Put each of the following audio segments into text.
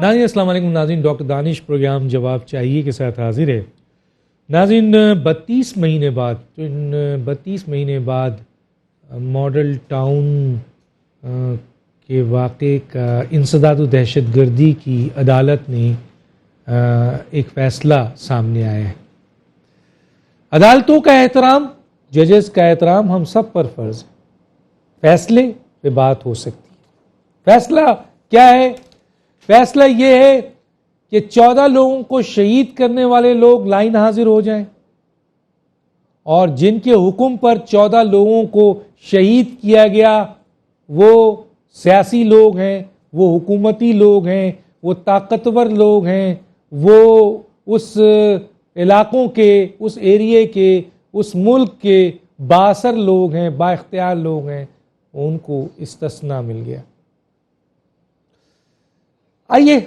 ناظرین السلام علیکم. ناظرین ڈاکٹر دانش پروگرام جواب چاہیے کے ساتھ حاضر ہے. ناظرین 32 مہینے بعد ماڈل ٹاؤن کے واقعے کا انسداد و دہشت گردی کی عدالت نے ایک فیصلہ سامنے آیا ہے. عدالتوں کا احترام، ججز کا احترام ہم سب پر فرض ہے. فیصلے پہ بات ہو سکتی ہے. فیصلہ کیا ہے؟ فیصلہ یہ ہے کہ 14 لوگوں کو شہید کرنے والے لوگ لائن حاضر ہو جائیں، اور جن کے حکم پر 14 لوگوں کو شہید کیا گیا وہ سیاسی لوگ ہیں، وہ حکومتی لوگ ہیں، وہ طاقتور لوگ ہیں، وہ اس علاقوں کے، اس ایریے کے، اس ملک کے بااثر لوگ ہیں، با اختیار لوگ ہیں. ان کو استثناء مل گیا. آئیے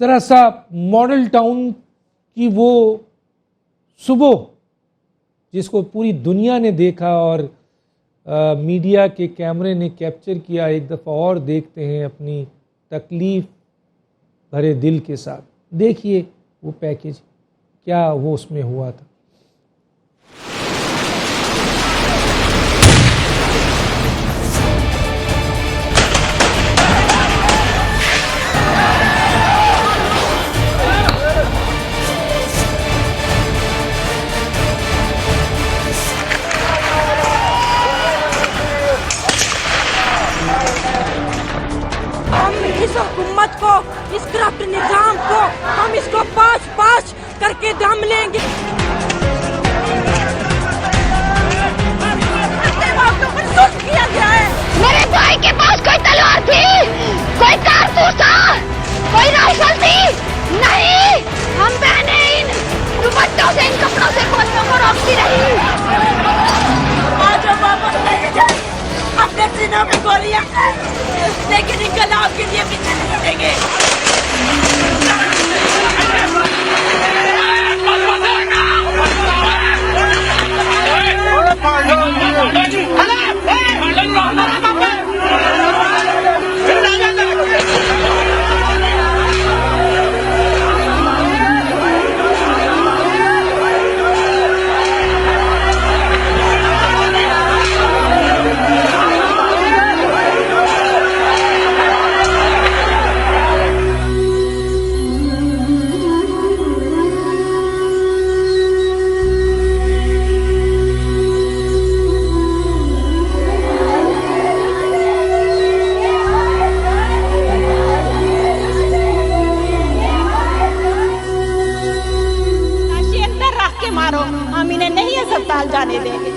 ذرا سا ماڈل ٹاؤن کی وہ صبح جس کو پوری دنیا نے دیکھا اور میڈیا کے کیمرے نے کیپچر کیا، ایک دفعہ اور دیکھتے ہیں اپنی تکلیف بھرے دل کے ساتھ. دیکھیے وہ پیکیج کیا وہ اس میں ہوا تھا. حکومت کو، اس کرپٹ نظام کو ہم اس کو پاش کر کے دم لیں گے. کیا گیا ہے. میرے بھائی کے پاس کوئی تلوار تھی، کوئی کارتوس تھا، کوئی رائفل تھی؟ نہیں. ہم بہنیں ان دوپٹوں سے، ان کپڑوں سے گولیوں کو روکتی رہی. آج ہم واپس نہیں جائیں، اپنے سینوں میں گولیاں ہیں، لیکن انقلاب کے لیے پیچھے نہیں ہٹیں گے. جانے دیں گے.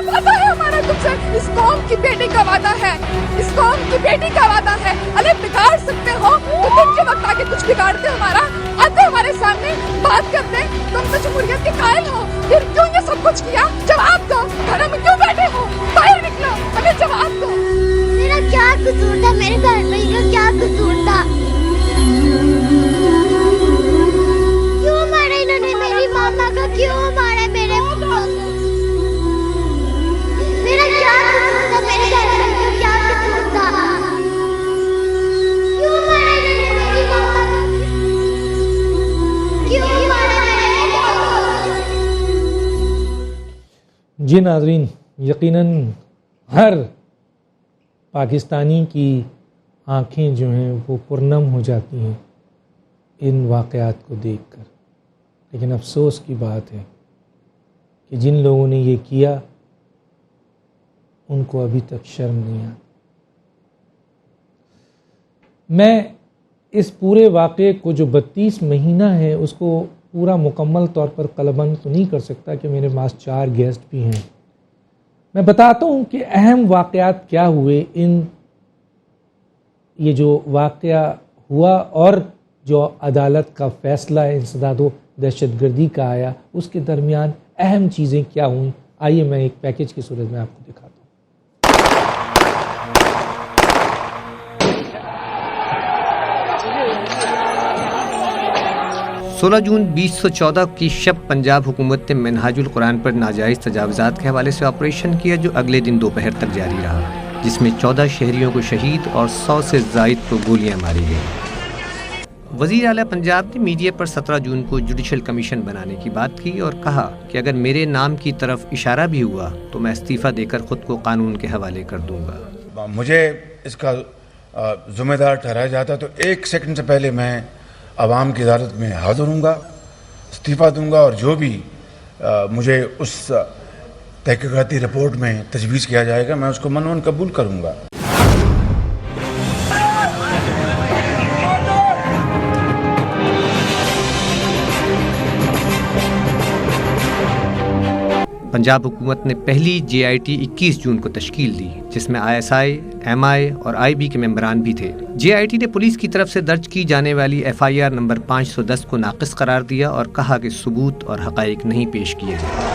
وعدہ ہے ہمارا تم سے، اس قوم کی بیٹی کا وعدہ ہے، اس قوم کی بیٹی کا وعدہ ہے. ارے بگاڑ سکتے ہو تو دن کے وقت آگے کچھ بگاڑتے ہمارا، آتے ہمارے سامنے بات کرتے. تم تو جمہوریت کے قائل ہو، پھر کیوں یہ سب کچھ کیا؟ جواب دو. گھروں میں کیوں بیٹھے ہو؟ باہر نکلو، ہمیں جواب دو. میرا کیا قصور تھا؟ میرے گھر میں کا کیا قصور تھا؟ کیوں مارا انہوں نے میری ماما کا؟ کیوں مارا میرے پاپا کو؟ میرا کیا قصور تھا؟ میرے گھر میں کیا قصور تھا؟ کیوں مارا انہوں نے میری ماما کا؟ کیوں مارا میرے پاپا کو؟ جی ناظرین، یقیناً ہر پاکستانی کی آنکھیں جو ہیں وہ پرنم ہو جاتی ہیں ان واقعات کو دیکھ کر. لیکن افسوس کی بات ہے کہ جن لوگوں نے یہ کیا ان کو ابھی تک شرم نہیں آتی. میں اس پورے واقعے کو جو 32 مہینہ ہے اس کو پورا مکمل طور پر قلمبند تو نہیں کر سکتا کہ میرے پاس 4 گیسٹ بھی ہیں. میں بتاتا ہوں کہ اہم واقعات کیا ہوئے. یہ جو واقعہ ہوا اور جو عدالت کا فیصلہ انسداد و دہشت گردی کا آیا اس کے درمیان اہم چیزیں کیا ہوئیں. آئیے میں ایک پیکیج کی صورت میں آپ کو دکھاتا ہوں. 16 جون 2014 کی شب پنجاب حکومت نے منہاج القرآن پر ناجائز تجاوزات کے حوالے سے آپریشن کیا جو اگلے دن دوپہر تک جاری رہا، جس میں 14 شہریوں کو شہید اور 100 سے زائد کو گولیاں ماری گئیں. وزیر اعلیٰ پنجاب نے میڈیا پر 17 جون کو جوڈیشل کمیشن بنانے کی بات کی اور کہا کہ اگر میرے نام کی طرف اشارہ بھی ہوا تو میں استعفیٰ دے کر خود کو قانون کے حوالے کر دوں گا. مجھے اس کا ذمہ دار ٹھہرایا جاتا تو 1 سیکنڈ سے پہلے میں عوام کی عدالت میں حاضر ہوں گا, استعفیٰ دوں گا, اور جو بھی مجھے اس تحقیقاتی رپورٹ میں تجویز کیا جائے گا میں اس کو منون قبول کروں گا. پنجاب حکومت نے پہلی JIT 21 جون کو تشکیل دی, جس میں ISI, MI اور IB کے ممبران بھی تھے. JIT نے پولیس کی طرف سے درج کی جانے والی FIR نمبر 510 کو ناقص قرار دیا اور کہا کہ ثبوت اور حقائق نہیں پیش کیے گئے.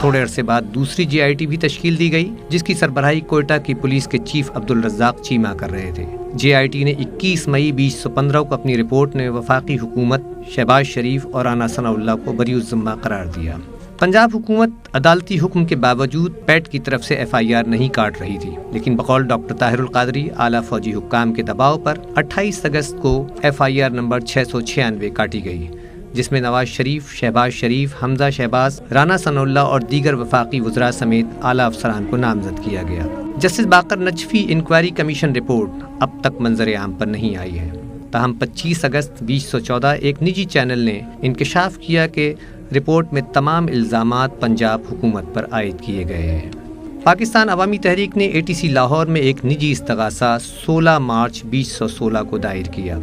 تھوڑے عرصے بعد دوسری JIT بھی تشکیل دی گئی, جس کی سربراہی کوئٹہ کی پولیس کے چیف عبدالرزاق چیمہ کر رہے تھے. JIT نے 21 مئی 2015 کو اپنی رپورٹ میں وفاقی حکومت, شہباز شریف اور رانا ثناء اللہ کو بری الذمہ قرار دیا. پنجاب حکومت عدالتی حکم کے باوجود پیٹ کی طرف سے FIR نہیں کاٹ رہی تھی, لیکن بقول ڈاکٹر طاہر القادری اعلیٰ فوجی حکام کے دباؤ پر 28 اگست کو FIR نمبر 696 کاٹی گئی, جس میں نواز شریف, شہباز شریف, حمزہ شہباز, رانا ثناء اللہ اور دیگر وفاقی وزراء سمیت اعلیٰ افسران کو نامزد کیا گیا. Justice Baqir Najafi inquiry commission report اب تک منظر عام پر نہیں آئی ہے. تاہم 25 اگست 2014 ایک نجی چینل نے انکشاف کیا کہ رپورٹ میں تمام الزامات پنجاب حکومت پر عائد کیے گئے ہیں. پاکستان عوامی تحریک نے ATC لاہور میں ایک نجی استغاثہ 16 مارچ 2016 کو دائر کیا,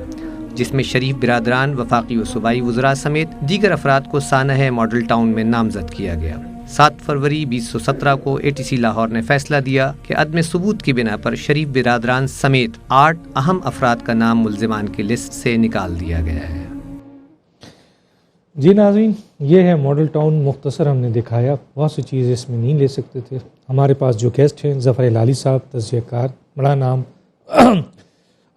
جس میں شریف برادران, وفاقی و صوبائی وزراء سمیت دیگر افراد کو سانحہ ماڈل ٹاؤن میں نامزد کیا گیا. 7 فروری 2017 کو ATC لاہور نے فیصلہ دیا کہ عدم ثبوت کی بنا پر شریف برادران سمیت 8 اہم افراد کا نام ملزمان کی لسٹ سے نکال دیا گیا ہے. جی ناظرین, یہ ہے ماڈل ٹاؤن. مختصر ہم نے دکھایا, بہت سی چیزیں اس میں نہیں لے سکتے تھے. ہمارے پاس جو گیسٹ ہیں ظفر ہلالی صاحب, تجزیہ کار, بڑا نام,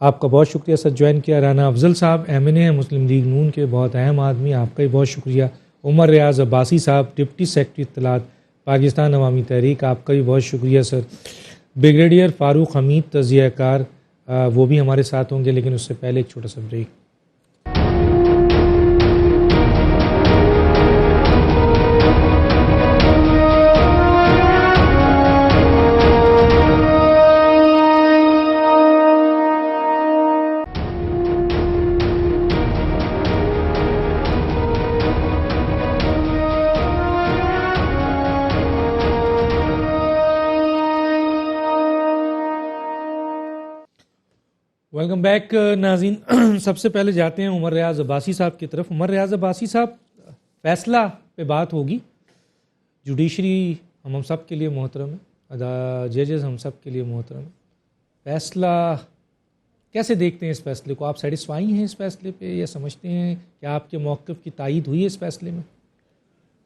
آپ کا بہت شکریہ سر جوائن کیا. رانا افضل صاحب MNA ہیں مسلم لیگ نون کے, بہت اہم آدمی, آپ کا بھی بہت شکریہ. عمر ریاض عباسی صاحب ڈپٹی سیکرٹری اطلاعات پاکستان عوامی تحریک, آپ کا بھی بہت شکریہ سر. بریگیڈیئر فاروق حمید تجزیہ کار, وہ بھی ہمارے ساتھ ہوں گے, لیکن اس سے پہلے ایک چھوٹا سا بریک. ویلکم بیک ناظرین. سب سے پہلے جاتے ہیں عمر ریاض عباسی صاحب کی طرف. عمر ریاض عباسی صاحب, فیصلہ پہ بات ہوگی. جوڈیشری ہم سب کے لیے محترم ہے, ججز ہم سب کے لیے محترم ہے. فیصلہ کیسے دیکھتے ہیں اس فیصلے کو؟ آپ سیٹسفائی ہیں اس فیصلے پہ, یا سمجھتے ہیں کہ آپ کے موقف کی تائید ہوئی ہے اس فیصلے میں؟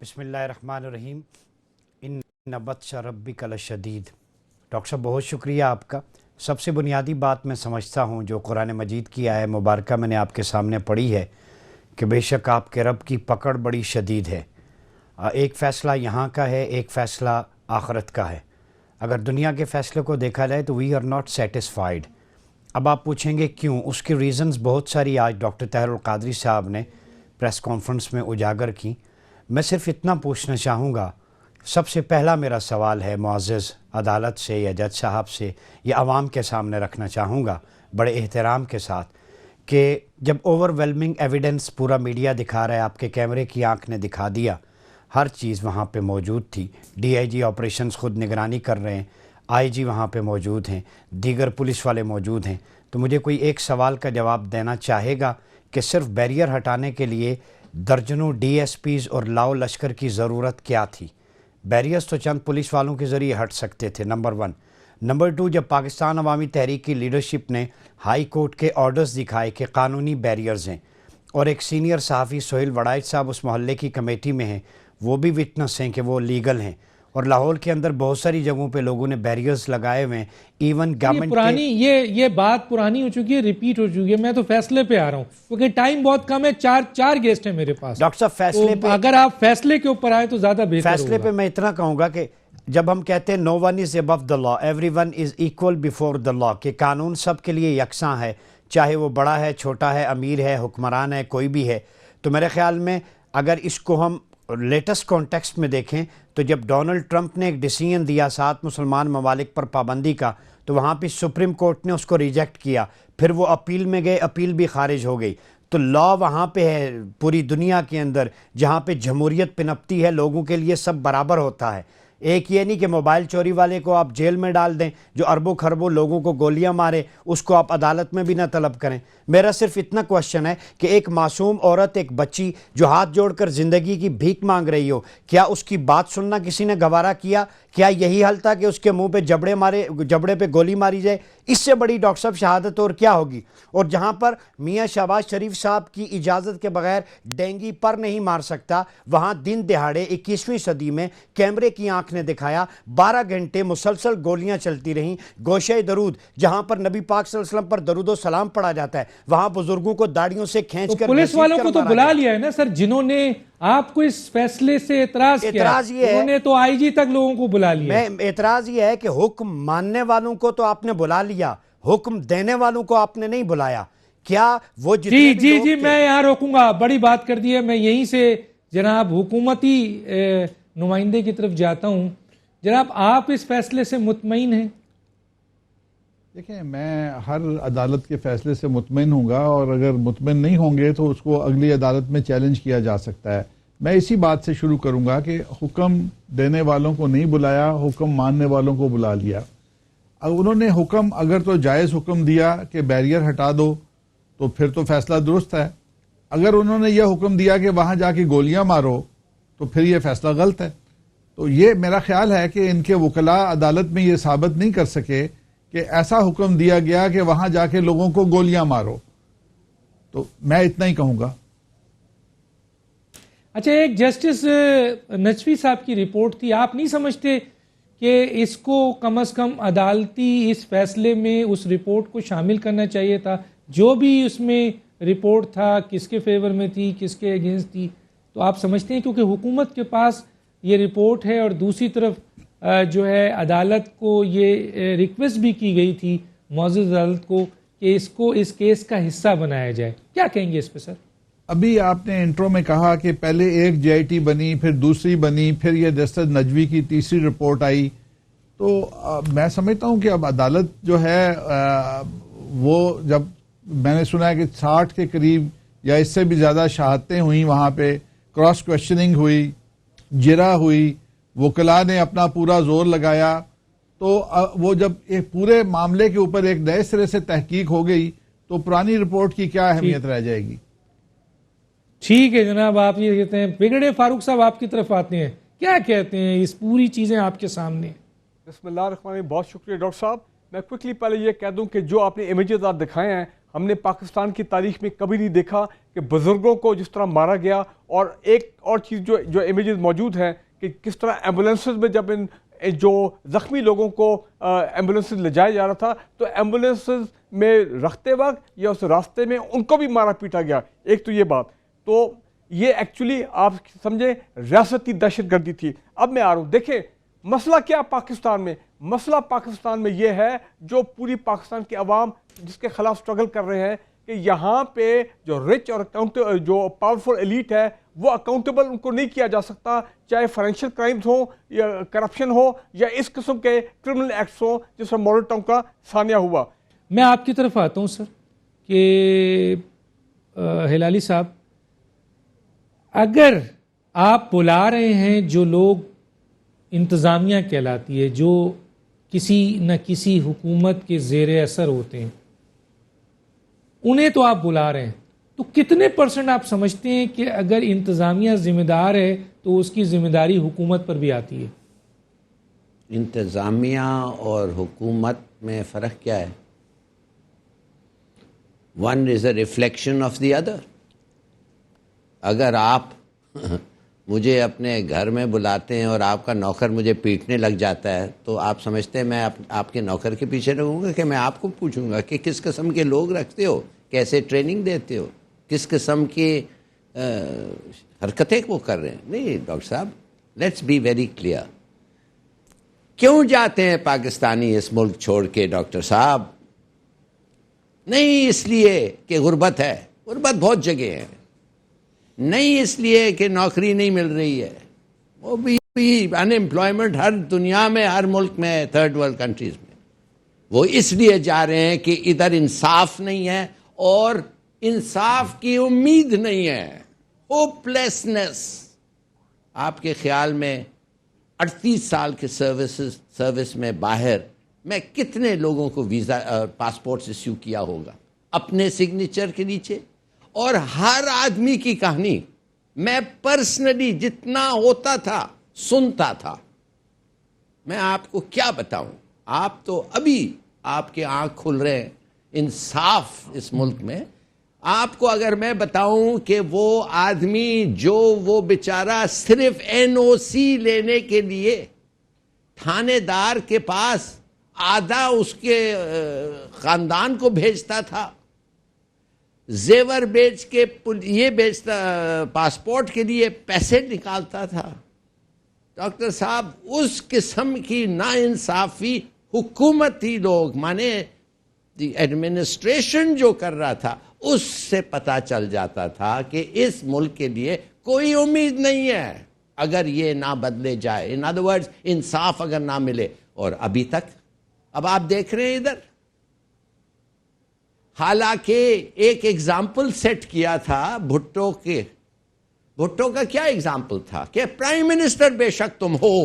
بسم اللہ الرحمن الرحیم. ان بطش ربک لشدید. ڈاکٹر صاحب بہت شکریہ آپ کا. سب سے بنیادی بات میں سمجھتا ہوں جو قرآن مجید کی آیت مبارکہ میں نے آپ کے سامنے پڑھی ہے کہ بے شک آپ کے رب کی پکڑ بڑی شدید ہے. ایک فیصلہ یہاں کا ہے, ایک فیصلہ آخرت کا ہے. اگر دنیا کے فیصلے کو دیکھا جائے تو وی آر ناٹ سیٹسفائیڈ. اب آپ پوچھیں گے کیوں؟ اس کی ریزنز بہت ساری آج ڈاکٹر طاہر القادری صاحب نے پریس کانفرنس میں اجاگر کی. میں صرف اتنا پوچھنا چاہوں گا, سب سے پہلا میرا سوال ہے معزز عدالت سے یا جج صاحب سے یا عوام کے سامنے رکھنا چاہوں گا بڑے احترام کے ساتھ, کہ جب اوور ویلمنگ ایویڈنس پورا میڈیا دکھا رہا ہے, آپ کے کیمرے کی آنکھ نے دکھا دیا, ہر چیز وہاں پہ موجود تھی. DIG آپریشنز خود نگرانی کر رہے ہیں, IG وہاں پہ موجود ہیں, دیگر پولیس والے موجود ہیں. تو مجھے کوئی ایک سوال کا جواب دینا چاہے گا کہ صرف بیریئر ہٹانے کے لیے درجنوں DSPs اور لاؤ لشکر کی ضرورت کیا تھی؟ بیریئرز تو چند پولیس والوں کے ذریعے ہٹ سکتے تھے, نمبر 1. نمبر 2, جب پاکستان عوامی تحریک کی لیڈرشپ نے ہائی کورٹ کے آرڈرز دکھائے کہ قانونی بیریئرز ہیں, اور ایک سینئر صحافی سہیل وڑائچ صاحب اس محلے کی کمیٹی میں ہیں, وہ بھی وٹنس ہیں کہ وہ لیگل ہیں, اور لاہور کے اندر بہت ساری جگہوں پہ لوگوں نے بیریئرز لگائے ہوئے ہیں. ایون یہ گورنمنٹ پرانی یہ بات پرانی ہو چکی ہے, ریپیٹ ہو چکی ہے. میں تو فیصلے پہ آ رہا ہوں کیونکہ ٹائم بہت کم ہے, چار گیسٹ ہیں میرے پاس. ڈاکٹر صاحب فیصلے تو پہ, اگر آپ فیصلے کے اوپر آئے تو زیادہ بہتر فیصلے پہ ہوگا. میں اتنا کہوں گا کہ جب ہم کہتے ہیں no one is above the law, everyone is equal before the law, کہ قانون سب کے لیے یکساں ہے, چاہے وہ بڑا ہے, چھوٹا ہے, امیر ہے, حکمران ہے, کوئی بھی ہے. تو میرے خیال میں اگر اس کو ہم لیٹسٹ کانٹیکسٹ میں دیکھیں تو جب ڈونلڈ ٹرمپ نے ایک ڈیسیژن دیا 7 مسلمان ممالک پر پابندی کا, تو وہاں پہ سپریم کورٹ نے اس کو ریجیکٹ کیا, پھر وہ اپیل میں گئے, اپیل بھی خارج ہو گئی. تو لا وہاں پہ ہے پوری دنیا کے اندر جہاں پہ جمہوریت پنپتی ہے, لوگوں کے لیے سب برابر ہوتا ہے. ایک یہ نہیں کہ موبائل چوری والے کو آپ جیل میں ڈال دیں, جو اربوں خربوں لوگوں کو گولیاں مارے اس کو آپ عدالت میں بھی نہ طلب کریں. میرا صرف اتنا کوشچن ہے کہ ایک معصوم عورت, ایک بچی جو ہاتھ جوڑ کر زندگی کی بھیک مانگ رہی ہو, کیا اس کی بات سننا کسی نے گوارا کیا؟ کیا یہی حل تھا کہ اس کے منہ پہ جبڑے پہ گولی ماری جائے؟ اس سے بڑی ڈاکٹر صاحب شہادت اور کیا ہوگی؟ اور جہاں پر میاں شہباز شریف صاحب کی اجازت کے بغیر ڈینگی پر نہیں مار سکتا, وہاں دن دہاڑے 21ویں صدی میں کیمرے کی آنکھ نے دکھایا 12 گھنٹے مسلسل گولیاں چلتی رہیں. گوشہ درود جہاں پر نبی پاک صلی اللہ علیہ وسلم پر درود و سلام پڑھا جاتا ہے, وہاں بزرگوں کو داڑیوں سے کھینچ کر پولیس والوں کو تو بلا لیا ہے نا سر, جنہوں نے آپ کو اس فیصلے سے اعتراض کیا, انہوں نے تو آئی جی تک لوگوں کو بلا لیا. اعتراض یہ ہے کہ حکم ماننے والوں کو تو آپ نے بلا لیا, حکم دینے والوں کو آپ نے نہیں بلایا. کیا وہ جی میں یہاں روکوں گا, بڑی بات کر دی ہے. میں یہیں سے جناب حکومتی نمائندے کی طرف جاتا ہوں. جناب آپ اس فیصلے سے مطمئن ہیں؟ دیکھیں, میں ہر عدالت کے فیصلے سے مطمئن ہوں گا, اور اگر مطمئن نہیں ہوں گے تو اس کو اگلی عدالت میں چیلنج کیا جا سکتا ہے. میں اسی بات سے شروع کروں گا کہ حکم دینے والوں کو نہیں بلایا, حکم ماننے والوں کو بلا لیا. انہوں نے حکم اگر تو جائز حکم دیا کہ بیریئر ہٹا دو تو پھر تو فیصلہ درست ہے. اگر انہوں نے یہ حکم دیا کہ وہاں جا کے گولیاں مارو تو پھر یہ فیصلہ غلط ہے. تو یہ میرا خیال ہے کہ ان کے وکلاء عدالت میں یہ ثابت نہیں کر سکے کہ ایسا حکم دیا گیا کہ وہاں جا کے لوگوں کو گولیاں مارو. تو میں اتنا ہی کہوں گا. اچھا, ایک جسٹس نجفی صاحب کی رپورٹ تھی, آپ نہیں سمجھتے کہ اس کو کم از کم عدالتی اس فیصلے میں اس رپورٹ کو شامل کرنا چاہیے تھا؟ جو بھی اس میں رپورٹ تھا, کس کے فیور میں تھی, کس کے اگینسٹ تھی. تو آپ سمجھتے ہیں کیونکہ حکومت کے پاس یہ رپورٹ ہے اور دوسری طرف جو ہے عدالت کو یہ ریکویسٹ بھی کی گئی تھی معزز عدالت کو کہ اس کو اس کیس کا حصہ بنایا جائے, کیا کہیں گے اس پہ سر؟ ابھی آپ نے انٹرو میں کہا کہ پہلے ایک جے آئی ٹی بنی, پھر دوسری بنی, پھر یہ جسٹس نجوی کی تیسری رپورٹ آئی. تو میں سمجھتا ہوں کہ اب عدالت جو ہے وہ, جب میں نے سنا ہے کہ 60 کے قریب یا اس سے بھی زیادہ شہادتیں ہوئیں, وہاں پہ کراس کوشچننگ ہوئی, جرح ہوئی, وکلاء نے اپنا پورا زور لگایا, تو وہ جب ایک پورے معاملے کے اوپر ایک نئے سرے سے تحقیق ہو گئی تو پرانی رپورٹ کی کیا اہمیت رہ جائے گی؟ ٹھیک ہے جناب, آپ یہ کہتے ہیں. بگڑے فاروق صاحب آپ کی طرف آتے ہیں, کیا کہتے ہیں؟ اس پوری چیزیں آپ کے سامنے. بسم اللہ الرحمن الرحیم. بہت شکریہ ڈاکٹر صاحب. میں کوئکلی پہلے یہ کہہ دوں کہ جو آپ نے امیجز آپ دکھائے ہیں, ہم نے پاکستان کی تاریخ میں کبھی نہیں دیکھا کہ بزرگوں کو جس طرح مارا گیا. اور ایک اور چیز جو امیجز موجود ہیں کہ کس طرح ایمبولینسز میں جب جو زخمی لوگوں کو ایمبولینسز لے جایا جا رہا تھا تو ایمبولینسز میں رکھتے وقت یا اس راستے میں ان کو بھی مارا پیٹا گیا. ایک تو یہ بات, تو یہ ایکچولی آپ سمجھیں ریاستی دہشت گردی تھی. اب میں آ رہا ہوں, دیکھیں مسئلہ کیا پاکستان میں, مسئلہ پاکستان میں یہ ہے جو پوری پاکستان کی عوام جس کے خلاف سٹرگل کر رہے ہیں کہ یہاں پہ جو رچ اور جو پاورفل ایلیٹ ہے وہ اکاؤنٹیبل ان کو نہیں کیا جا سکتا, چاہے فائنینشیل کرائمز ہوں یا کرپشن ہو یا اس قسم کے کرمنل ایکٹس ہوں جس طرح ماڈل ٹاؤن کا ثانیہ ہوا. میں آپ کی طرف آتا ہوں سر کہ ہلالی صاحب, اگر آپ بلا رہے ہیں جو لوگ انتظامیہ کہلاتی ہے, جو کسی نہ کسی حکومت کے زیر اثر ہوتے ہیں, انہیں تو آپ بلا رہے ہیں, تو کتنے % آپ سمجھتے ہیں کہ اگر انتظامیہ ذمہ دار ہے تو اس کی ذمہ داری حکومت پر بھی آتی ہے؟ انتظامیہ اور حکومت میں فرق کیا ہے؟ One is a reflection of the other. اگر آپ مجھے اپنے گھر میں بلاتے ہیں اور آپ کا نوکر مجھے پیٹنے لگ جاتا ہے تو آپ سمجھتے ہیں میں آپ کے نوکر کے پیچھے رہوں گا کہ میں آپ کو پوچھوں گا کہ کس قسم کے لوگ رکھتے ہو, کیسے ٹریننگ دیتے ہو, کس قسم کی حرکتیں وہ کر رہے ہیں. نہیں ڈاکٹر صاحب, لیٹس بی ویری کلیئر. کیوں جاتے ہیں پاکستانی اس ملک چھوڑ کے ڈاکٹر صاحب؟ نہیں اس لیے کہ غربت ہے, غربت بہت جگہ ہے. نہیں اس لیے کہ نوکری نہیں مل رہی ہے, وہ بھی ان امپلائمنٹ ہر دنیا میں, ہر ملک میں, تھرڈ ورلڈ کنٹریز میں. وہ اس لیے جا رہے ہیں کہ ادھر انصاف نہیں ہے اور انصاف کی امید نہیں ہے. ہوپلیسنس. آپ کے خیال میں 38 سال کے سروس میں باہر میں کتنے لوگوں کو ویزا پاسپورٹ ایشو کیا ہوگا اپنے سگنیچر کے نیچے؟ اور ہر آدمی کی کہانی میں پرسنلی جتنا ہوتا تھا سنتا تھا. میں آپ کو کیا بتاؤں, آپ تو ابھی آپ کے آنکھ کھل رہے ہیں. انصاف اس ملک میں آپ کو اگر میں بتاؤں کہ وہ آدمی جو وہ بیچارہ صرف NOC لینے کے لیے تھانے دار کے پاس آدھا اس کے خاندان کو بھیجتا تھا, زیور بیچ کے یہ بیچتا, پاسپورٹ کے لیے پیسے نکالتا تھا. ڈاکٹر صاحب اس قسم کی ناانصافی حکومتی لوگ مانے ایڈمنسٹریشن جو کر رہا تھا, اس سے پتا چل جاتا تھا کہ اس ملک کے لیے کوئی امید نہیں ہے اگر یہ نہ بدلے جائے. ان ادر ورڈز انصاف اگر نہ ملے. اور ابھی تک اب آپ دیکھ رہے ہیں ادھر, حالانکہ ایک ایگزامپل سیٹ کیا تھا بھٹو کے. بھٹو کا کیا ایگزامپل تھا کہ پرائم منسٹر بے شک تم ہو,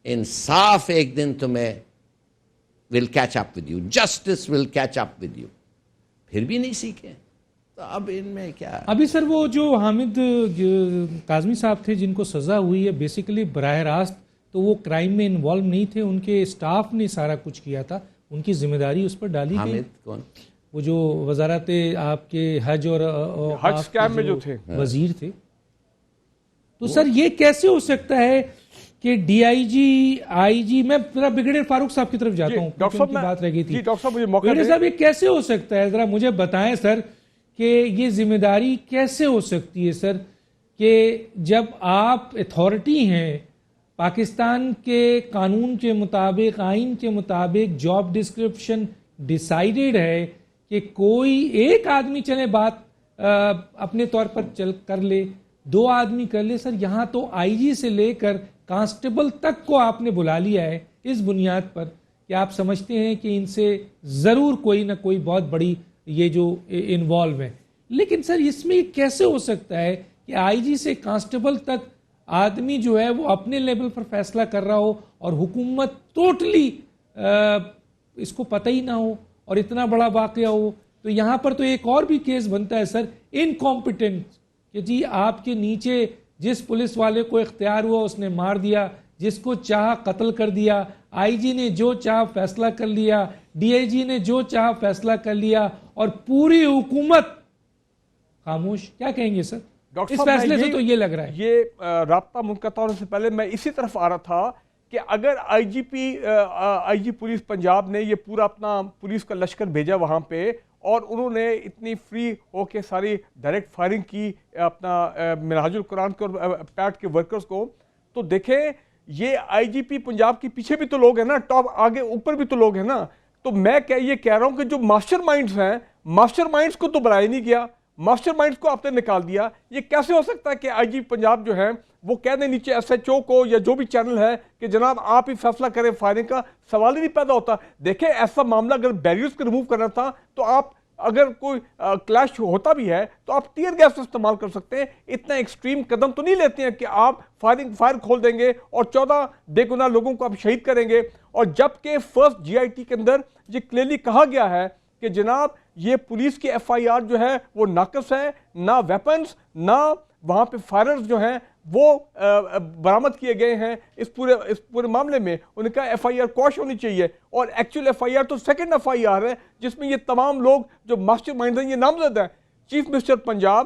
انصاف ایک دن تمہیں will catch up with you, justice will catch up with you. پھر بھی نہیں سیکھے تو اب ان میں کیا. ابھی سر وہ جو حامد کاظمی صاحب تھے جن کو سزا ہوئی ہے, بیسیکلی براہ راست تو وہ کرائم میں انوالو نہیں تھے, ان کے اسٹاف نے سارا کچھ کیا تھا, ان کی ذمہ داری اس پر ڈالی گئی. حامد کون؟ وہ جو وزارت آپ کے حج اور حج اسکیم میں جو تھے وزیر تھے. تو سر یہ کیسے ہو سکتا ہے کہ DIG IG, میں ذرا بگڑے فاروق صاحب کی طرف جاتا ہوں, ڈاکٹر کی بات رہ گئی تھی. ڈاکٹر صاحب مجھے موقع بگڑے صاحب یہ کیسے ہو سکتا ہے, ذرا مجھے بتائیں سر کہ یہ ذمہ داری کیسے ہو سکتی ہے سر کہ جب آپ اتھارٹی ہیں, پاکستان کے قانون کے مطابق, آئین کے مطابق جاب ڈسکرپشن ڈیسائیڈڈ ہے کہ کوئی ایک آدمی چلے بات اپنے طور پر چل کر لے, 2 آدمی کر لے. سر یہاں تو IG سے لے کر کانسٹیبل تک کو آپ نے بلا لیا ہے اس بنیاد پر کہ آپ سمجھتے ہیں کہ ان سے ضرور کوئی نہ کوئی بہت بڑی یہ جو انوالو ہے. لیکن سر اس میں کیسے ہو سکتا ہے کہ IG سے کانسٹیبل تک آدمی جو ہے وہ اپنے لیول پر فیصلہ کر رہا ہو اور حکومت ٹوٹلی اس کو پتہ ہی نہ ہو اور اتنا بڑا واقعہ ہو؟ تو یہاں پر تو ایک اور بھی کیس بنتا ہے سر, انکمپیٹنٹ, کہ جی آپ کے نیچے جس پولیس والے کو اختیار ہوا اس نے مار دیا, جس کو چاہا قتل کر دیا, IG نے جو چاہا فیصلہ کر لیا, DIG نے جو چاہا فیصلہ کر لیا, اور پوری حکومت خاموش. کیا کہیں گے سر اس فیصلے سے؟ تو یہ لگ رہا ہے یہ رابطہ منقطع ہونے سے پہلے میں اسی طرف آ رہا تھا کہ اگر IG پولیس پنجاب نے یہ پورا اپنا پولیس کا لشکر بھیجا وہاں پہ اور انہوں نے اتنی فری ہو کے ساری ڈائریکٹ فائرنگ کی اپنا منہاج القرآن کے اور پیٹ کے ورکرز کو, تو دیکھیں یہ IGP پنجاب کے پیچھے بھی تو لوگ ہیں نا, ٹاپ آگے اوپر بھی تو لوگ ہیں نا. تو میں یہ کہہ رہا ہوں کہ جو ماسٹر مائنڈز ہیں, ماسٹر مائنڈز کو تو بلایا نہیں گیا, ماسٹر مائنڈز کو آپ نے نکال دیا. یہ کیسے ہو سکتا ہے کہ IG پنجاب جو ہے وہ کہہ دیں نیچے SHO کو یا جو بھی چینل ہے کہ جناب آپ ہی فیصلہ کریں فائرنگ کا؟ سوال ہی نہیں پیدا ہوتا. دیکھیں ایسا معاملہ اگر بیریئرز کو ریموو کرنا تھا تو آپ اگر کوئی کلیش ہوتا بھی ہے تو آپ ٹیئر گیس استعمال کر سکتے ہیں. اتنا ایکسٹریم قدم تو نہیں لیتے ہیں کہ آپ فائر کھول دیں گے اور 14 بے گناہ لوگوں کو آپ شہید کریں گے. اور جبکہ فرسٹ GIT کے اندر یہ کلیئرلی کہا گیا ہے کہ جناب یہ پولیس کی FIR جو ہے وہ ناقص ہے, نہ ویپنز نہ وہاں پہ فائررز جو ہیں وہ برآمد کیے گئے ہیں اس پورے معاملے میں. انہوں نے کہا FIR کوش ہونی چاہیے, اور ایکچوئل FIR تو سیکنڈ FIR ہے جس میں یہ تمام لوگ جو ماسٹر مائنڈ ہیں یہ نامزد ہیں. چیف منسٹر پنجاب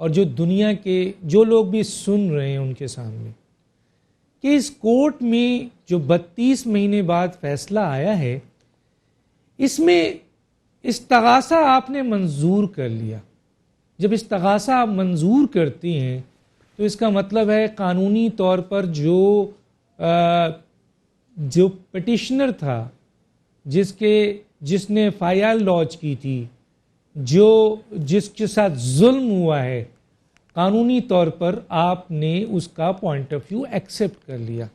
اور جو دنیا کے جو لوگ بھی سن رہے ہیں ان کے سامنے کہ اس کورٹ میں جو 32 مہینے بعد فیصلہ آیا ہے اس میں استغاثہ آپ نے منظور کر لیا. جب استغاثہ آپ منظور کرتی ہیں تو اس کا مطلب ہے قانونی طور پر جو پٹیشنر تھا جس نے FIR لانچ کی تھی جس کے ساتھ ظلم ہوا ہے قانونی طور پر آپ نے اس کا پوائنٹ آف ویو ایکسیپٹ کر لیا.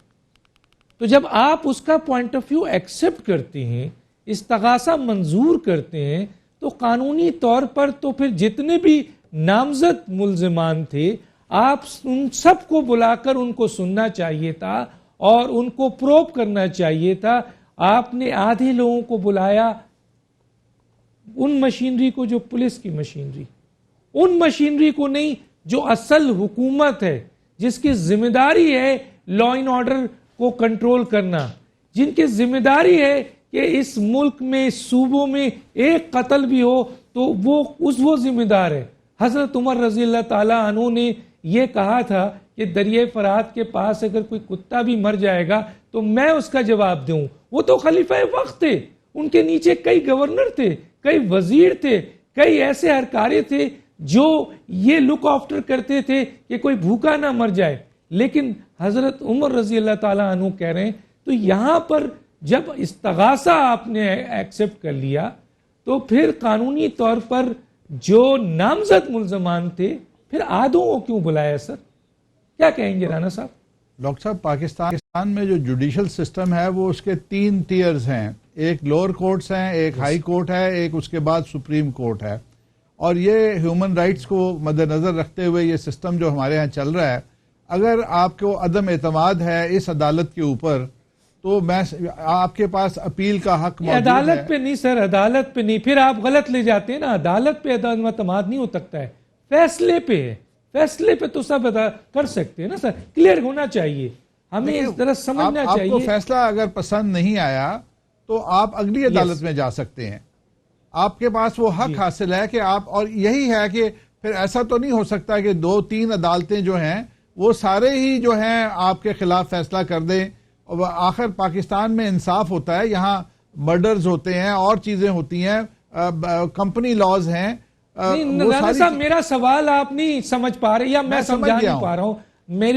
تو جب آپ اس کا پوائنٹ آف ویو ایکسیپٹ کرتے ہیں استغاثہ منظور کرتے ہیں تو قانونی طور پر تو پھر جتنے بھی نامزد ملزمان تھے آپ ان سب کو بلا کر ان کو سننا چاہیے تھا اور ان کو پروب کرنا چاہیے تھا. آپ نے آدھے لوگوں کو بلایا ان مشینری کو جو پولیس کی مشینری ان مشینری کو نہیں جو اصل حکومت ہے جس کی ذمہ داری ہے لا اینڈ آرڈر کو کنٹرول کرنا جن کی ذمہ داری ہے کہ اس ملک میں صوبوں میں ایک قتل بھی ہو تو وہ ذمہ دار ہے. حضرت عمر رضی اللہ تعالیٰ عنہ نے یہ کہا تھا کہ دریائے فرات کے پاس اگر کوئی کتا بھی مر جائے گا تو میں اس کا جواب دوں. وہ تو خلیفہ وقت تھے, ان کے نیچے کئی گورنر تھے, کئی وزیر تھے, کئی ایسے ہرکارے تھے جو یہ لک آفٹر کرتے تھے کہ کوئی بھوکا نہ مر جائے. لیکن حضرت عمر رضی اللہ تعالیٰ عنہ کہہ رہے ہیں تو یہاں پر جب استغاثہ آپ نے ایکسیپٹ کر لیا تو پھر قانونی طور پر جو نامزد ملزمان تھے پھر آدھوں کو کیوں بلایا سر؟ کیا کہیں گے رانا صاحب؟ ڈاکٹر صاحب پاکستان میں جو جوڈیشل سسٹم ہے وہ اس کے 3 ٹیئرز ہیں. ایک لوور کورٹس ہیں, ایک ہائی کورٹ ہے, ایک اس کے بعد سپریم کورٹ ہے. اور یہ ہیومن رائٹس کو مد نظر رکھتے ہوئے یہ سسٹم جو ہمارے ہاں چل رہا ہے, اگر آپ کو عدم اعتماد ہے اس عدالت کے اوپر تو آپ کے پاس اپیل کا حق موجود ہے. عدالت پہ نہیں سر, عدالت پہ نہیں, پھر آپ غلط لے جاتے ہیں نا. عدالت پہ عدم اعتماد نہیں ہو سکتا ہے, فیصلے پہ ہے. فیصلے پہ تو سب کر سکتے ہیں نا سر, کلیئر ہونا چاہیے, ہمیں اس طرح سمجھنا چاہیے. آپ کو فیصلہ اگر پسند نہیں آیا تو آپ اگلی عدالت میں جا سکتے ہیں, آپ کے پاس وہ حق حاصل ہے کہ آپ, اور یہی ہے کہ پھر ایسا تو نہیں ہو سکتا کہ 2-3 عدالتیں جو ہیں وہ سارے ہی جو ہیں آپ کے خلاف فیصلہ کر دیں. اور آخر پاکستان میں انصاف ہوتا ہے, یہاں مرڈرز ہوتے ہیں اور چیزیں ہوتی ہیں, کمپنی لاز ہیں. رانا صاحب میرا سوال آپ نہیں سمجھ پا رہے یا میں سمجھا نہیں پا رہا ہوں,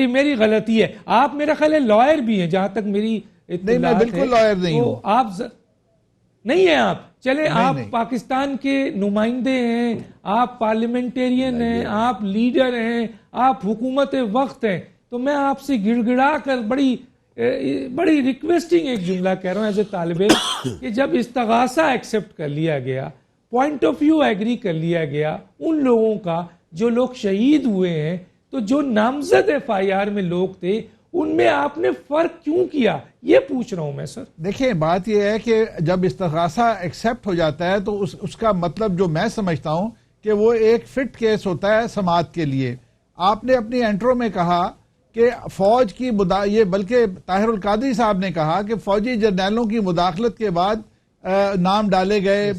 میری غلطی ہے. آپ میرا خیال ہے لائر بھی ہیں جہاں تک میری نہیں, میں بالکل لائر نہیں ہوں. آپ نہیں ہیں, آپ چلے آپ پاکستان کے نمائندے ہیں, آپ پارلیمنٹیرین ہیں, آپ لیڈر ہیں, آپ حکومت وقت ہیں. تو میں آپ سے گڑ گڑا کر بڑی ریکویسٹنگ ایک جملہ کہہ رہا ہوں ایز اے طالب علم کہ جب استغاثہ ایکسیپٹ کر لیا گیا, پوائنٹ آف ویو ایگری کر لیا گیا ان لوگوں کا جو لوگ شہید ہوئے ہیں, تو جو نامزد FIR میں لوگ تھے ان میں آپ نے فرق کیوں کیا, یہ پوچھ رہا ہوں میں سر. دیکھیں بات یہ ہے کہ جب استغاثہ ایکسیپٹ ہو جاتا ہے تو اس کا مطلب جو میں سمجھتا ہوں کہ وہ ایک فٹ کیس ہوتا ہے سماعت کے لیے. آپ نے اپنی انٹرو میں کہا کہ فوج کی یہ بلکہ طاہر القادری صاحب نے کہا کہ فوجی جرنیلوں کی مداخلت کے بعد نام ڈالے گئے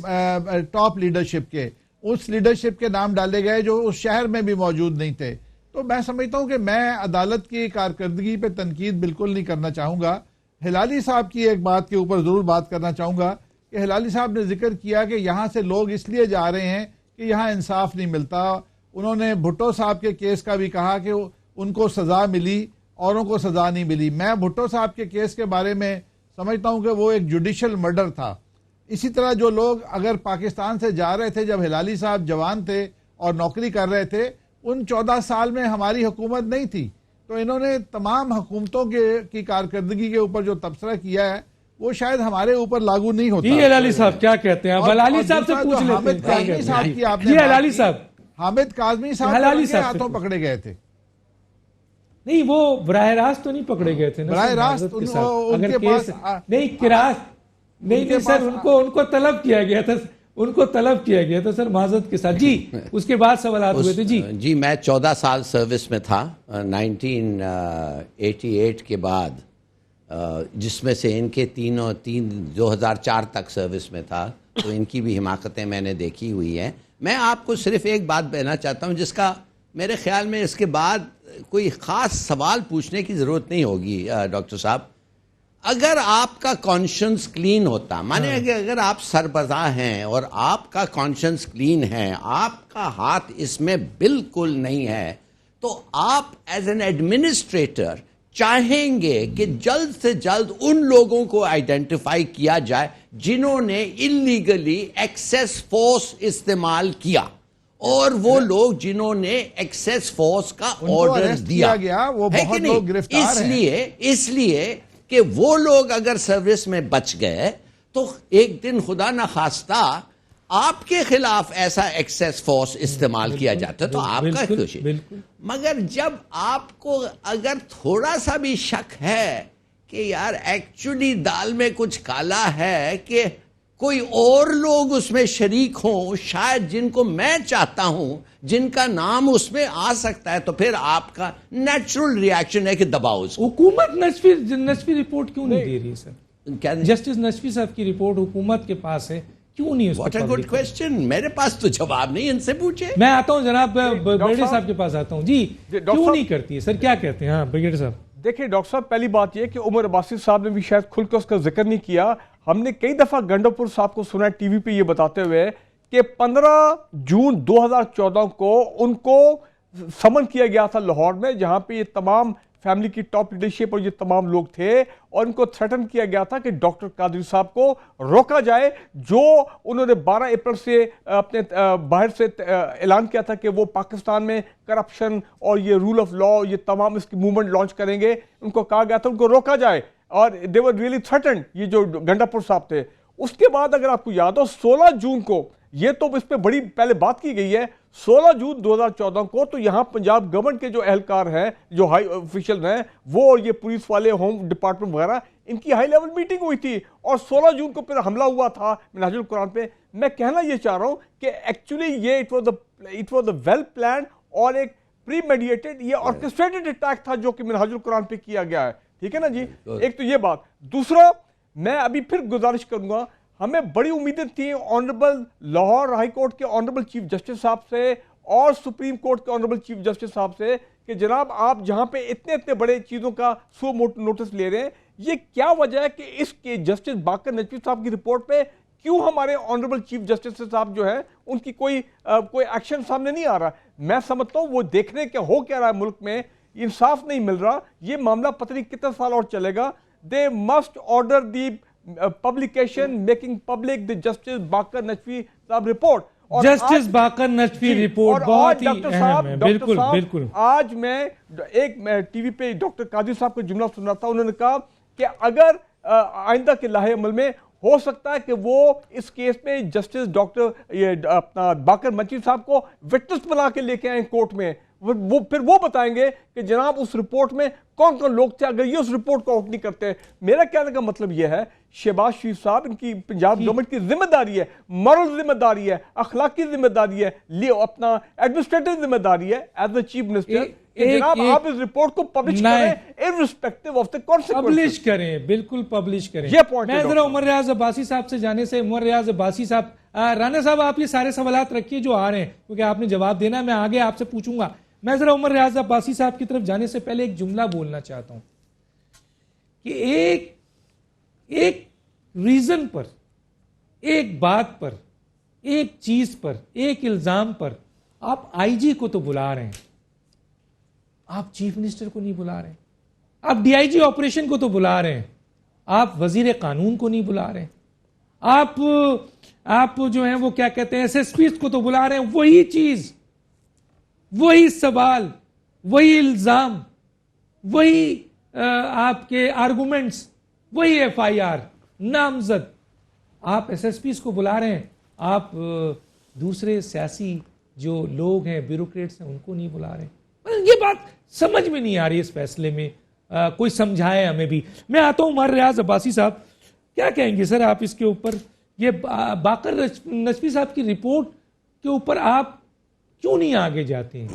ٹاپ لیڈرشپ کے, اس لیڈرشپ کے نام ڈالے گئے جو اس شہر میں بھی موجود نہیں تھے. تو میں سمجھتا ہوں کہ میں عدالت کی کارکردگی پہ تنقید بالکل نہیں کرنا چاہوں گا. ہلالی صاحب کی ایک بات کے اوپر ضرور بات کرنا چاہوں گا کہ ہلالی صاحب نے ذکر کیا کہ یہاں سے لوگ اس لیے جا رہے ہیں کہ یہاں انصاف نہیں ملتا. انہوں نے بھٹو صاحب کے کیس کا بھی کہا کہ ان کو سزا ملی, اوروں کو سزا نہیں ملی. میں بھٹو صاحب کے کیس کے بارے میں سمجھتا ہوں کہ وہ ایک جوڈیشل مرڈر تھا. اسی طرح جو لوگ اگر پاکستان سے جا رہے تھے جب ہلالی صاحب جوان تھے اور نوکری کر رہے تھے, ان 14 سال میں ہماری حکومت نہیں تھی, تو انہوں نے تمام حکومتوں کی کارکردگی کے اوپر جو تبصرہ کیا ہے وہ شاید ہمارے اوپر لاگو نہیں ہوتا. جی ہلالی صاحب کیا کہتے ہیں؟ ہلالی صاحب سے پوچھ لیتے ہیں. جی ہلالی صاحب, حامد کاظمی صاحب کے ہاتھوں پکڑے گئے تھے. نہیں وہ براہ راست تو نہیں پکڑے گئے تھے, براہ راست ان کے پاس نہیں سر, ان کو طلب کیا گیا تھا, ان کو طلب کیا گیا تھا سر معذرت کے ساتھ. جی اس کے بعد سوالات ہوئے تھے. جی میں 14 سال سروس میں تھا 1988 کے بعد, جس میں سے ان کے 2004 تک سروس میں تھا, تو ان کی بھی حماقتیں میں نے دیکھی ہوئی ہیں. میں آپ کو صرف ایک بات کہنا چاہتا ہوں جس کا میرے خیال میں اس کے بعد کوئی خاص سوال پوچھنے کی ضرورت نہیں ہوگی ڈاکٹر صاحب. اگر آپ کا کانشنس کلین ہوتا، مانے اگر آپ سربراہ ہیں اور آپ کا کانشنس کلین ہے، آپ کا ہاتھ اس میں بالکل نہیں ہے، تو آپ ایز این ایڈمنسٹریٹر چاہیں گے کہ جلد سے جلد ان لوگوں کو آئیڈینٹیفائی کیا جائے جنہوں نے انلیگلی ایکسیس فورس استعمال کیا، اور وہ لوگ جنہوں نے ایکسیس فورس کا آرڈر دیا گیا وہ بہت لوگ گرفتار ہیں. اس لیے کہ وہ لوگ اگر سروس میں بچ گئے تو ایک دن خدا نخواستہ آپ کے خلاف ایسا ایکسیس فورس استعمال کیا جاتا تو آپ کا خوشی. مگر جب آپ کو اگر تھوڑا سا بھی شک ہے کہ یار ایکچولی دال میں کچھ کالا ہے، کہ کوئی اور لوگ اس میں شریک ہوں شاید جن کو میں چاہتا ہوں، جن کا نام اس میں آ سکتا ہے، تو پھر آپ کا نیچرل ریاکشن ہے کہ دباؤ اس کو. حکومت نصفی رپورٹ کیوں نہیں دے رہی سر؟ جسٹس نصفی صاحب کی رپورٹ حکومت کے پاس ہے، کیوں نہیں اس کو؟ What a good question. میرے پاس تو جواب نہیں، ان سے پوچھے. میں آتا ہوں جناب بریگیڈر صاحب کے پاس آتا ہوں. جی کیوں نہیں کرتی ہے سر، کیا کہتے ہیں؟ ہاں بریگیڈر صاحب. دیکھیں ڈاکٹر صاحب، پہلی بات یہ کہ عمر عباسی صاحب نے بھی شاید کھل کر اس کا ذکر نہیں کیا. ہم نے کئی دفعہ گنڈوپور صاحب کو سنا ہے ٹی وی پہ یہ بتاتے ہوئے کہ 15 جون 2014 کو ان کو سمن کیا گیا تھا لاہور میں، جہاں پہ یہ تمام فیملی کی ٹاپ لیڈرشپ اور یہ تمام لوگ تھے، اور ان کو تھریٹن کیا گیا تھا کہ ڈاکٹر قادری صاحب کو روکا جائے، جو انہوں نے 12 اپریل سے اپنے باہر سے اعلان کیا تھا کہ وہ پاکستان میں کرپشن اور یہ رول آف لا، یہ تمام اس کی موومنٹ لانچ کریں گے. ان کو کہا گیا تھا ان کو روکا جائے، اور they were really threatened، یہ جو گنڈاپور صاحب تھے. اس کے بعد اگر آپ کو یاد ہو 16 جون کو، یہ تو اس پہ بڑی پہلے بات کی گئی ہے، 16 جون 2014 کو تو یہاں پنجاب گورنمنٹ کے جو اہلکار ہیں، جو ہائی آفیشل ہیں، وہ اور یہ پولیس والے، ہوم ڈپارٹمنٹ وغیرہ، ان کی ہائی لیول میٹنگ ہوئی تھی، اور 16 جون کو پھر حملہ ہوا تھا منہاج القرآن پہ. میں کہنا یہ چاہ رہا ہوں کہ ایکچولی یہ it was a well planned اور ایک پری میڈیٹڈ، یہ آرکسٹریٹڈ اٹیک تھا جو کہ منہاج القرآن پہ کیا گیا ہے. ٹھیک ہے نا جی؟ ایک تو یہ بات. دوسرا، میں ابھی پھر گزارش کروں گا، ہمیں بڑی امیدیں تھیں آنریبل لاہور ہائی کورٹ کے آنریبل چیف جسٹس صاحب سے اور سپریم کورٹ کے آنریبل چیف جسٹس صاحب سے کہ جناب آپ جہاں پہ اتنے بڑے چیزوں کا سو نوٹس لے رہے ہیں، یہ کیا وجہ ہے کہ اس کے جسٹس باقر نجوی صاحب کی رپورٹ پہ کیوں ہمارے آنریبل چیف جسٹس صاحب جو ہیں ان کی کوئی ایکشن سامنے نہیں آ رہا؟ میں سمجھتا ہوں وہ دیکھنے کے ہو کیا رہا ہے ملک میں، انصاف نہیں مل رہا، یہ معاملہ پتہ نہیں کتنے سال اور چلے گا. They must order the publication making public the Justice Bakar Najvi صاحب report. Justice Baqar Najvi report بہت ہی اہم ہے. بالکل بالکل. آج میں ایک ٹی وی پہ ڈاکٹر قادری صاحب کا جملہ سن رہا تھا، انہوں نے کہا کہ اگر آئندہ کے لاہے عمل میں ہو سکتا ہے کہ وہ اس کیس میں جسٹس ڈاکٹر یہ اپنا باقر نجوی صاحب کو وٹنس بنا کے لے کے آئیں کورٹ میں، وہ پھر وہ بتائیں گے کہ جناب اس رپورٹ میں کون کون لوگ تھے اگر یہ اس رپورٹ کو آؤٹ نہیں کرتے. میرا کہنے کا مطلب یہ ہے شہباز شریف صاحب، ان کی پنجاب گورنمنٹ کی ذمہ داری ہے، مورل ذمہ داری ہے، اخلاقی ذمہ داری ہے، اپنا ایڈمنسٹریٹو ذمہ داری ہے ایز اے چیف منسٹر کہ جناب آپ اس رپورٹ کو پبلش کریں irrespective of the consequences. Publish کریں، بالکل پبلش کریں. یہ پوائنٹ میں ذرا عمر ریاض عباسی صاحب سے جانے سے، عمر ریاض عباسی صاحب، رانا صاحب آپ یہ سارے سوالات رکھیے جو آ رہے ہیں کیونکہ آپ نے جواب دینا ہے، میں آگے آپ سے پوچھوں گا. میں ذرا عمر ریاض عباسی صاحب کی طرف جانے سے پہلے ایک جملہ بولنا چاہتا ہوں کہ ایک ریزن پر، ایک بات پر، ایک چیز پر، ایک الزام پر آپ آئی جی کو تو بلا رہے ہیں، آپ چیف منسٹر کو نہیں بلا رہے ہیں، آپ ڈی آئی جی آپریشن کو تو بلا رہے ہیں، آپ وزیر قانون کو نہیں بلا رہے ہیں، آپ جو ہیں وہ کیا کہتے ہیں ایس ایس پیز کو تو بلا رہے ہیں. وہی چیز، وہی سوال، وہی الزام، وہی آپ کے آرگومنٹس، وہی ایف آئی آر نامزد، آپ ایس ایس پیز کو بلا رہے ہیں، آپ دوسرے سیاسی جو لوگ ہیں، بیوروکریٹس ہیں، ان کو نہیں بلا رہے ہیں. یہ بات سمجھ میں نہیں آ رہی اس فیصلے میں، کوئی سمجھائے ہمیں بھی. میں آتا ہوں عمر ریاض عباسی صاحب، کیا کہیں گے سر آپ اس کے اوپر؟ یہ باقر نجوی صاحب کی رپورٹ کے اوپر آپ کیوں نہیں آگے جاتے ہیں؟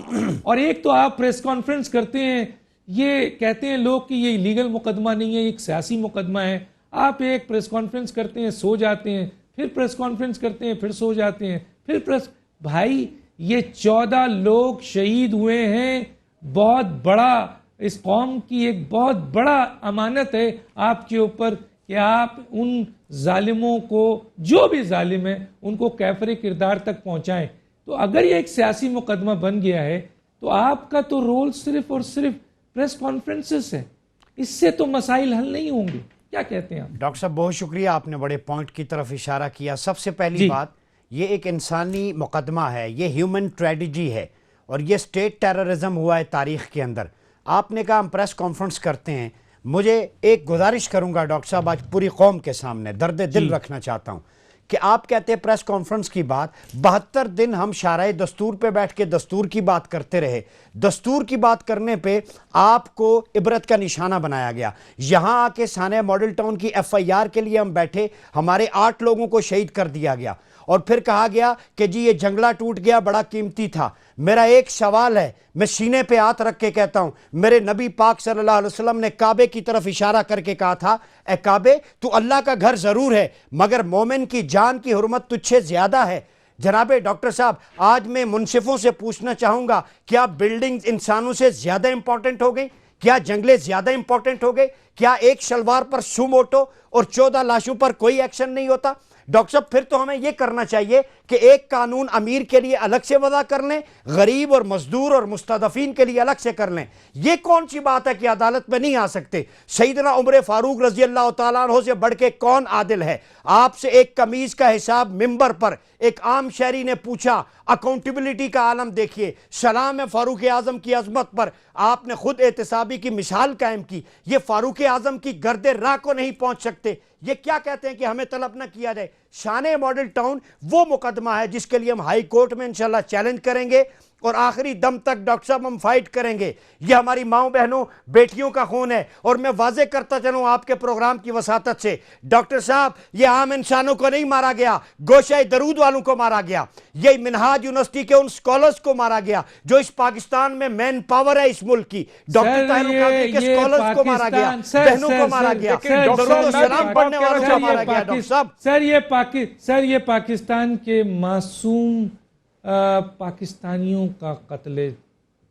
اور ایک تو آپ پریس کانفرنس کرتے ہیں، یہ کہتے ہیں لوگ کہ یہ لیگل مقدمہ نہیں ہے، ایک سیاسی مقدمہ ہے. آپ ایک پریس کانفرنس کرتے ہیں، سو جاتے ہیں، پھر پریس کانفرنس کرتے ہیں، پھر سو جاتے ہیں، پھر بھائی یہ 14 لوگ شہید ہوئے ہیں. بہت بڑا, اس قوم کی ایک بہت بڑا امانت ہے آپ کے اوپر کہ آپ ان ظالموں کو, جو بھی ظالم ہیں, ان کو کیفر کردار تک پہنچائیں. تو اگر یہ ایک سیاسی مقدمہ بن گیا ہے تو آپ کا تو رول صرف اور صرف پریس کانفرنسز ہے, اس سے تو مسائل حل نہیں ہوں گے. کیا کہتے ہیں آپ؟ ڈاکٹر صاحب بہت شکریہ, آپ نے بڑے پوائنٹ کی طرف اشارہ کیا. سب سے پہلی بات, یہ ایک انسانی مقدمہ ہے, یہ ہیومن ٹریجڈی ہے, اور یہ اسٹیٹ ٹیررزم ہوا ہے تاریخ کے اندر. آپ نے کہا ہم پریس کانفرنس کرتے ہیں, مجھے ایک گزارش کروں گا ڈاکٹر صاحب, آج پوری قوم کے سامنے درد دل رکھنا چاہتا ہوں کہ آپ کہتے ہیں پریس کانفرنس کی بات, 72 دن ہم شارع دستور پہ بیٹھ کے دستور کی بات کرتے رہے. دستور کی بات کرنے پہ آپ کو عبرت کا نشانہ بنایا گیا. یہاں آ کے سانحہ ماڈل ٹاؤن کی FIR کے لیے ہم بیٹھے, ہمارے 8 لوگوں کو شہید کر دیا گیا, اور پھر کہا گیا کہ جی یہ جنگلہ ٹوٹ گیا, بڑا قیمتی تھا. میرا ایک سوال ہے, میں سینے پہ ہاتھ رکھ کے کہتا ہوں, میرے نبی پاک صلی اللہ علیہ وسلم نے کعبے کی طرف اشارہ کر کے کہا تھا, اے کعبے تو اللہ کا گھر ضرور ہے مگر مومن کی جان کی حرمت تجھ سے زیادہ ہے. جناب ڈاکٹر صاحب, آج میں منصفوں سے پوچھنا چاہوں گا, کیا بلڈنگ انسانوں سے زیادہ امپورٹنٹ ہو گئی؟ کیا جنگلیں زیادہ امپورٹنٹ ہو گئے؟ کیا ایک شلوار پر سو موٹو اور 14 لاشوں پر کوئی ایکشن نہیں ہوتا؟ ڈاکٹر صاحب پھر تو ہمیں یہ کرنا چاہیے کہ ایک قانون امیر کے لیے الگ سے وضع کر لیں, غریب اور مزدور اور مستضعفین کے لیے الگ سے کر لیں. یہ کون سی بات ہے کہ عدالت میں نہیں آ سکتے؟ سیدنا عمر فاروق رضی اللہ تعالیٰ عنہ سے بڑھ کے کون عادل ہے؟ آپ سے ایک قمیض کا حساب ممبر پر ایک عام شہری نے پوچھا, اکاؤنٹیبلٹی کا عالم دیکھیے. سلام ہے فاروق اعظم کی عظمت پر, آپ نے خود احتسابی کی مثال قائم کی. یہ فاروق اعظم کی گرد راہ کو نہیں پہنچ سکتے. یہ کیا کہتے ہیں کہ ہمیں طلب نہ کیا جائے؟ سانحہ ماڈل ٹاؤن وہ مقدمہ ہے جس کے لیے ہم ہائی کورٹ میں انشاءاللہ چیلنج کریں گے, اور آخری دم تک ڈاکٹر صاحب ہم فائٹ کریں گے. یہ ہماری ماؤں بہنوں بیٹیوں کا خون ہے. اور میں واضح کرتا چلوں آپ کے پروگرام کی وساطت سے, ڈاکٹر صاحب یہ عام انسانوں کو نہیں مارا گیا, گوشہ درود والوں کو مارا گیا. یہ منہاج یونیورسٹی کے ان سکولرز کو مارا گیا جو اس پاکستان میں مین پاور ہے اس ملک کی. ڈاکٹر طاہر القادری کے سکولرز کو مارا گیا, بہنوں کو مارا گیا, درود و سلام پڑھنے والوں کو مارا گیا. ڈاکٹر صاحب سر یہ پاکستان کے معصوم پاکستانیوں کا قتل,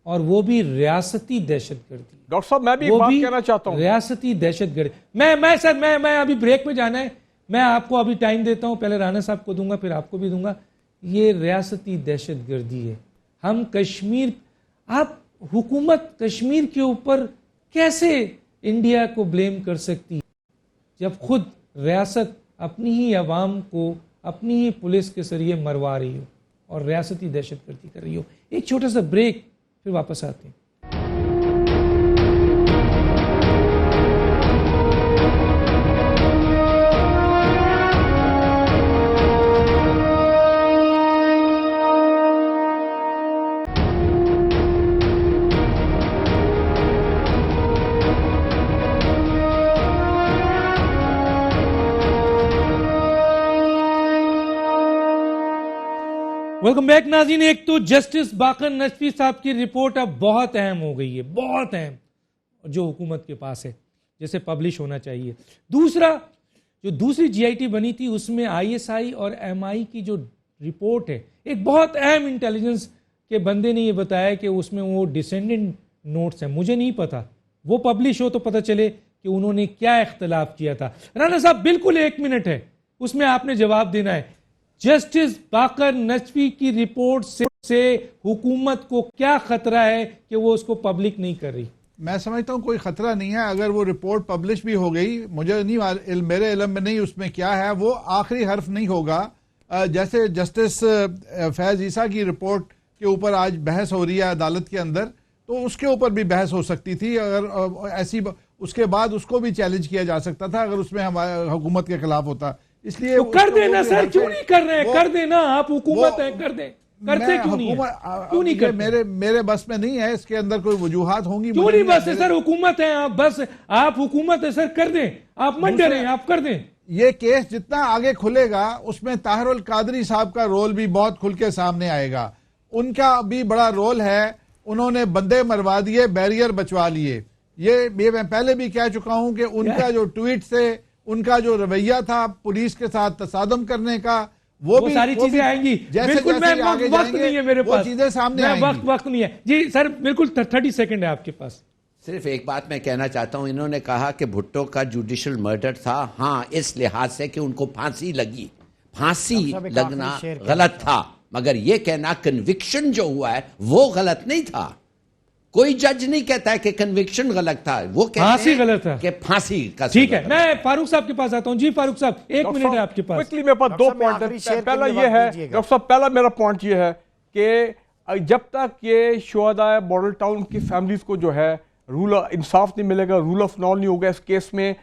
اور وہ بھی ریاستی دہشت گردی. ڈاکٹر صاحب میں بھی ایک بات کہنا چاہتا ہوں, ریاستی دہشت گردی. میں ابھی بریک میں جانا ہے, میں آپ کو ابھی ٹائم دیتا ہوں, پہلے رانا صاحب کو دوں گا پھر آپ کو بھی دوں گا. یہ ریاستی دہشت گردی ہے. ہم کشمیر, آپ حکومت کشمیر کے اوپر کیسے انڈیا کو بلیم کر سکتی جب خود ریاست اپنی ہی عوام کو اپنی ہی پولیس کے ذریعے مروا رہی ہو اور ریاستی دہشت گردی کر رہی ہو. ایک چھوٹا سا بریک, پھر واپس آتے ہیں. ویلکم بیک ناظرین. ایک تو جسٹس باقر نجفی صاحب کی رپورٹ اب بہت اہم ہو گئی ہے, بہت اہم, جو حکومت کے پاس ہے, جیسے پبلش ہونا چاہیے. دوسرا, جو دوسری GIT بنی تھی اس میں ISI اور MI کی جو رپورٹ ہے, ایک بہت اہم انٹیلیجنس کے بندے نے یہ بتایا کہ اس میں وہ ڈسینڈنٹ نوٹس ہیں. مجھے نہیں پتا, وہ پبلش ہو تو پتہ چلے کہ انہوں نے کیا اختلاف کیا تھا. رانا صاحب بالکل 1 منٹ ہے, اس میں آپ نے جواب دینا ہے. جسٹس باقر نجفی کی رپورٹ سے حکومت کو کیا خطرہ ہے کہ وہ اس کو پبلک نہیں کر رہی؟ میں سمجھتا ہوں کوئی خطرہ نہیں ہے. اگر وہ رپورٹ پبلش بھی ہو گئی, مجھے نہیں, میرے علم میں نہیں اس میں کیا ہے, وہ آخری حرف نہیں ہوگا. جیسے جسٹس فیض عیسیٰ کی رپورٹ کے اوپر آج بحث ہو رہی ہے عدالت کے اندر, تو اس کے اوپر بھی بحث ہو سکتی تھی. اگر ایسی اس کے بعد اس کو بھی چیلنج کیا جا سکتا تھا اگر اس میں ہمارے حکومت کے خلاف ہوتا. اس لیے کر دینا سر, کیوں نہیں کر رہے ہیں؟ کر دینا, آپ حکومت ہیں, کر دیں. کرتے کیوں نہیں کرتے؟ میرے بس میں نہیں ہے, اس کے اندر کوئی وجوہات ہوں گی. کیوں نہیں بس ہے سر, حکومت ہے آپ, بس آپ حکومت ہے سر, کر دیں, آپ مت ڈریں, آپ کر دیں. یہ کیس جتنا آگے کھلے گا اس میں طاہر القادری صاحب کا رول بھی بہت کھل کے سامنے آئے گا. ان کا بھی بڑا رول ہے, انہوں نے بندے مروا دیے, بیریئر بچوا لیے. یہ میں پہلے بھی کہہ چکا ہوں کہ ان کا جو ٹویٹ سے ان کا جو رویہ تھا پولیس کے ساتھ تصادم کرنے کا, وہ ساری چیزیں آئیں گی. بالکل میں وقت نہیں ہے میرے پاس, چیزیں سامنے آئیں گی. وقت نہیں ہے جی سر. بالکل 30 سیکنڈ ہے آپ کے پاس. صرف ایک بات میں کہنا چاہتا ہوں, انہوں نے کہا کہ بھٹو کا جوڈیشل مرڈر تھا. ہاں, اس لحاظ سے کہ ان کو پھانسی لگی, پھانسی لگنا غلط تھا, مگر یہ کہنا کنوکشن جو ہوا ہے وہ غلط نہیں تھا. کوئی جج نہیں کہتا ہے کہ کنوکشن غلط تھا, وہ پھانسی غلط تھا کہ پھانسی کا. ٹھیک ہے, میں فاروق صاحب کے پاس آتا ہوں. جی فاروق صاحب, 1 منٹ ہے آپ کے پاس. میرے پاس 2 پوائنٹ ہیں. پہلا یہ ہے ڈاکٹر صاحب, پہلا میرا پوائنٹ یہ ہے کہ جب تک یہ شہداء ماڈل ٹاؤن کی فیملیز کو جو ہے رول انصاف نہیں ملے گا, رول آف لا نہیں ہوگا اس کیس میں,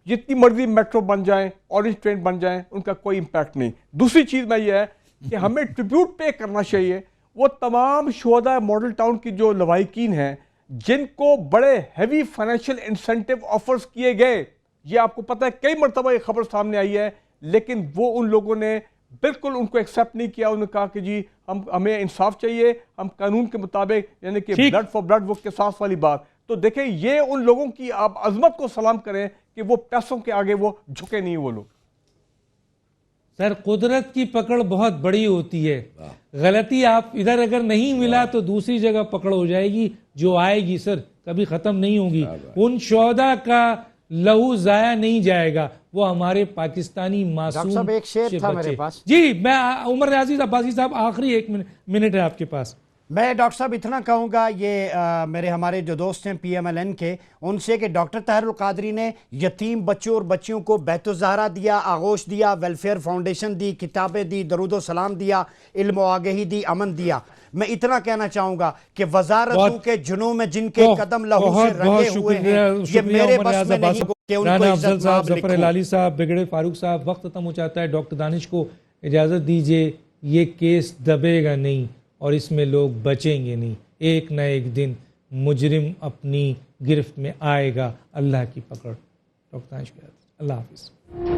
جتنی مرضی میٹرو بن جائیں, اورنج ٹرین بن جائیں, ان کا کوئی امپیکٹ نہیں. دوسری چیز میں یہ ہے کہ ہمیں ٹریبیوٹ پے کرنا چاہیے وہ تمام شہداء ماڈل ٹاؤن کی جو لواحقین ہیں جن کو بڑے ہیوی فائنینشیل انسینٹیو آفرز کیے گئے. یہ آپ کو پتہ ہے کئی مرتبہ یہ خبر سامنے آئی ہے, لیکن وہ ان لوگوں نے بالکل ان کو ایکسیپٹ نہیں کیا. انہوں نے کہا کہ جی ہمیں انصاف چاہیے, ہم قانون کے مطابق, یعنی کہ بلڈ فار بلڈ, وہ قصاص والی بات. تو دیکھیں یہ ان لوگوں کی آپ عظمت کو سلام کریں کہ وہ پیسوں کے آگے وہ جھکے نہیں وہ لوگ. سر قدرت کی پکڑ بہت بڑی ہوتی ہے. غلطی آپ ادھر اگر نہیں ملا تو دوسری جگہ پکڑ ہو جائے گی جو آئے گی سر, کبھی ختم نہیں ہوگی. ان شہداء کا لہو ضائع نہیں جائے گا, وہ ہمارے پاکستانی معصوم. ایک شعر تھا میرے پاس. جی میں عمر عزیز عباسی صاحب, آخری 1 منٹ ہے آپ کے پاس. میں ڈاکٹر صاحب اتنا کہوں گا, یہ میرے ہمارے جو دوست ہیں PMLN کے, ان سے کہ ڈاکٹر طاہر القادری نے یتیم بچوں اور بچیوں کو بیت الزہرا دیا, آغوش دیا, ویلفیئر فاؤنڈیشن دی, کتابیں دی, درود و سلام دیا, علم و آگہی دی, امن دیا. میں اتنا کہنا چاہوں گا کہ وزارتوں کے جنوں میں جن کے قدم لہو سے رنگے ہوئے ہیں, یہ میرے بس میں نہیں کہ ان کو عزت صاحب, ظفر ہلالی صاحب, بگڑے فاروق صاحب, وقت ختم ہو جاتا ہے. ڈاکٹر دانش کو اجازت دیجیے, یہ کیس دبے گا نہیں اور اس میں لوگ بچیں گے نہیں. ایک نہ ایک دن مجرم اپنی گرفت میں آئے گا, اللہ کی پکڑ. ڈاکٹر دانش, اللہ حافظ.